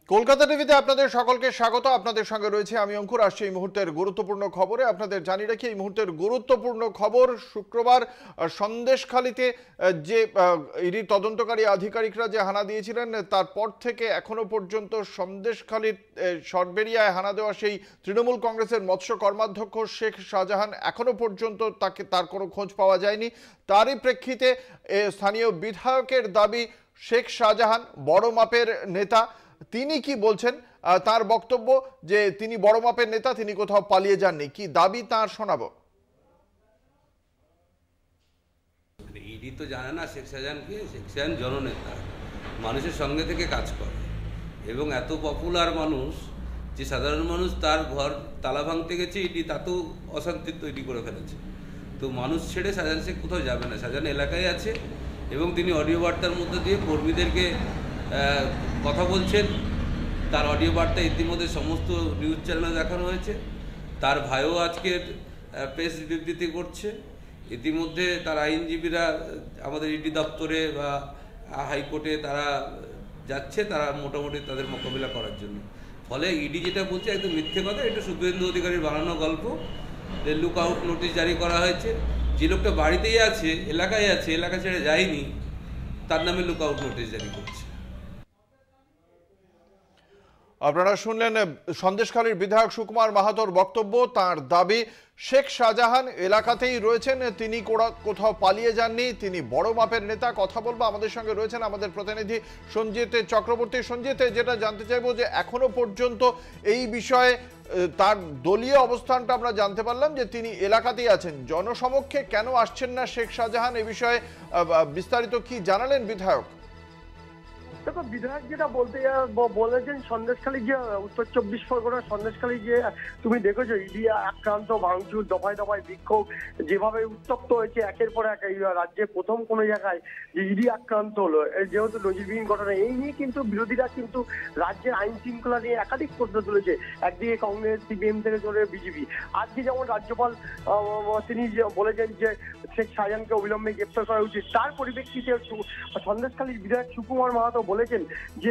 কলকাতা টিভিতে আপনাদের সকলকে স্বাগত। আপনাদের সঙ্গে রয়েছে আমি অঙ্কুর। আসছে এই মুহূর্তের গুরুত্বপূর্ণ খবরে। আপনাদের জানিয়ে রাখি এই মুহূর্তের গুরুত্বপূর্ণ খবর। শুক্রবার সন্দেশখালীতে যে ইডি তদন্তকারী আধিকারিকরা যে হানা দিয়েছিলেন, তারপর থেকে এখনো পর্যন্ত সন্দেশখালীর সরবেরিয়ায় হানা দেওয়া সেই তৃণমূল কংগ্রেসের মৎস্য কর্মাধ্যক্ষ শেখ শাহজাহান এখনো পর্যন্ত তার কোনো খোঁজ পাওয়া যায়নি। তারই প্রেক্ষিতে স্থানীয় বিধায়কের দাবি, শেখ শাহজাহান বড় মাপের নেতা। তিনি কি বলছেন, তার বক্তব্য যে তিনি বড় মাপের নেতা, তিনি কোথাও পালিয়ে যাননি। কি দাবি তার শোনাবো। ইডি তো জানে না শেখ শাহজাহানকে। শেখ শাহজাহান জননেতা, মানুষের সঙ্গে থেকে কাজ করে এবং এত পপুলার মানুষ যে সাধারণ মানুষ তার ঘর তালা ভাঙতে গেছে ইডি, তাতেও অশান্তি তৈরি করে ফেলেছে। তো মানুষ ছেড়ে শাহজাহান শেখ কোথাও যাবে না। শাহজাহান এলাকায় আছে এবং তিনি অডিও বার্তার মধ্যে দিয়ে কর্মীদেরকে কথা বলছেন। তার অডিও বার্তা ইতিমধ্যে সমস্ত নিউজ চ্যানেলে দেখানো হয়েছে। তার ভাইও আজকে প্রেস বিবৃতি করছে। ইতিমধ্যে তার আইনজীবীরা আমাদের ইডি দপ্তরে বা হাইকোর্টে তারা যাচ্ছে, তারা মোটামুটি তাদের মোকাবিলা করার জন্য। ফলে ইডি যেটা বলছে একদম মিথ্যে কথা। এটা শুভেন্দু অধিকারীর বানানো গল্প। লুক আউট নোটিশ জারি করা হয়েছে। যে লোকটা বাড়িতেই আছে, এলাকায় আছে, এলাকা ছেড়ে যায়নি, তার নামে লুক আউট নোটিশ জারি করছে। আপনারা শুনলেন সন্দেশখালীর বিধায়ক সুকুমার মাহাতোর বক্তব্য। তার দাবি, শেখ শাহজাহান এলাকাতেই রয়েছেন, তিনি কোথাও পালিয়ে যাননি, তিনি বড় মাপের নেতা। কথা বলবো, আমাদের সঙ্গে রয়েছেন আমাদের প্রতিনিধি সঞ্জিত চক্রবর্তী। সঞ্জিত, যেটা জানতে চাইবো যে এখনো পর্যন্ত এই বিষয়ে তার দলীয় অবস্থানটা আমরা জানতে পারলাম যে তিনি এলাকাতেই আছেন। জনসমক্ষে কেন আসছেন না শেখ শাহজাহান, এ বিষয়ে বিস্তারিত কি জানালেন বিধায়ক? দেখো, বিধায়ক যেটা বলেছেন, সন্দেশখালী যে উত্তর 24 পরগনার সন্দেশখালী যে তুমি দেখেছো ইডি আক্রান্ত, ভাঙচুর, দফায় দফায় বিক্ষোভ যেভাবে উত্তপ্ত হয়েছে একের পর এক, এই রাজ্যে প্রথম কোনো জায়গায় যে ইডি আক্রান্ত হলো, যেহেতু নজিরবিহীন ঘটনা। এই নিয়ে কিন্তু বিরোধীরা কিন্তু রাজ্যের আইন শৃঙ্খলা নিয়ে একাধিক প্রশ্ন তুলেছে। একদিকে কংগ্রেস, সিপিএম থেকে ধরে বিজেপি। আজকে যেমন রাজ্যপাল তিনি বলেছেন যে শেখ শাহজাহানকে অবিলম্বে গ্রেপ্তার করা উচিত। তার পরিপ্রেক্ষিতে সন্দেশখালীর বিধায়ক সুকুমার মাহাতো বলেছেন যে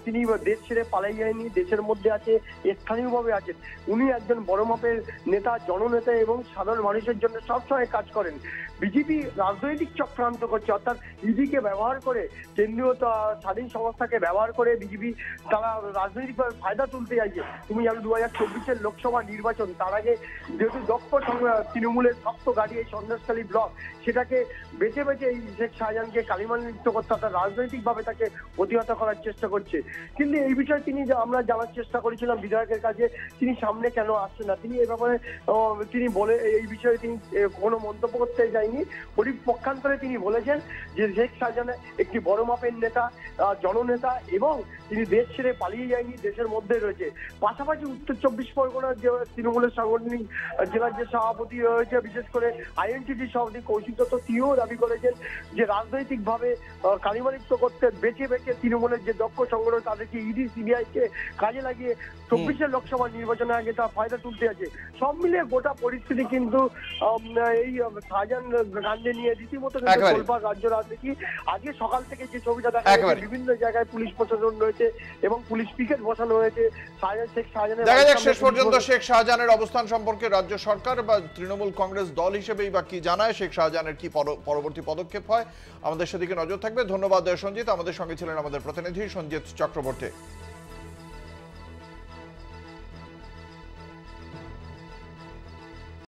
তিনি দেশ ছেড়ে পালাই যায়নি, দেশের মধ্যে আছে, স্থানীয়ভাবে আছেন। উনি একজন বড় মাপের নেতা, জননেতা এবং সাধারণ মানুষের জন্য সবসময় কাজ করেন। বিজেপি রাজনৈতিক চক্রান্ত করছে, অর্থাৎ ইডিকে ব্যবহার করে, কেন্দ্রীয় স্বাধীন সংস্থাকে ব্যবহার করে বিজেপি তারা রাজনৈতিকভাবে ফায়দা তুলতে চাইছে। তুমি জানো 2024-এর লোকসভা নির্বাচন, তার আগে যেহেতু দক্ষ তৃণমূলের শক্ত গাড়ি এই সন্দেশখালী ব্লক, সেটাকে বেছে বেছে এই শেখ শাহজাহানকে কালিমালিপ্ত করতে, অর্থাৎ রাজনৈতিকভাবে তাকে প্রতিহত করার চেষ্টা করছে। কিন্তু এই বিষয়ে আমরা জানার চেষ্টা করেছিলাম বিধায়কের কাছে, তিনি সামনে কেন আসছে না। তিনি এই ব্যাপারে তিনি বলে এই বিষয়ে তিনি কোনো মন্তব্য করতে যায়নি। পক্ষান্তরে তিনি বলেছেন যে শেখ শাহজাহান একটি বড় মাপের নেতা, জননেতা এবং তিনি দেশ ছেড়ে পালিয়ে যায়নি, দেশের মধ্যে রয়েছে। পাশাপাশি উত্তর 24 পরগনার যে তৃণমূলের সাংগঠনিক জেলার যে সভাপতি রয়েছে, বিশেষ করে আইএনটিটি সভাপতি কৌশিক দত্ত, তিনিও দাবি করেছেন যে রাজনৈতিকভাবে কালিমালিপ্ত করতে বেছে বেছে তৃণমূলের যে দক্ষ সংগঠন তাদেরকে ইডি সিবিআইকে কাজে লাগিয়ে 24-এর লোকসভা নির্বাচনের আগে তার ফায়দা তুলতে আছে। সব মিলিয়ে গোটা পরিস্থিতি কিন্তু এই শাহজাহান কাণ্ডে নিয়ে রীতিমতো তোলপাড় রাজ্য রাজনীতি। আজকে সকাল থেকে যে ছবিটা দেখা যাচ্ছে, বিভিন্ন জায়গায় পুলিশ প্রশাসন রয়েছে এবং পুলিশ পিকেট বসানো হয়েছে। শেখ শাহজাহানের দেখা যাক শেষ পর্যন্ত শেখ শাহজাহানের অবস্থান সম্পর্কে রাজ্য সরকার বা তৃণমূল কংগ্রেস দল হিসেবেই বা কি জানায়, শেখ শাহজাহানের কি পরবর্তী পদক্ষেপ হয়, আমাদের সেদিকে নজর থাকবে। ধন্যবাদ সঞ্জিত। আমাদের সঙ্গে ছিলেন আমাদের প্রতিনিধি সঞ্জিত চক্রবর্তী।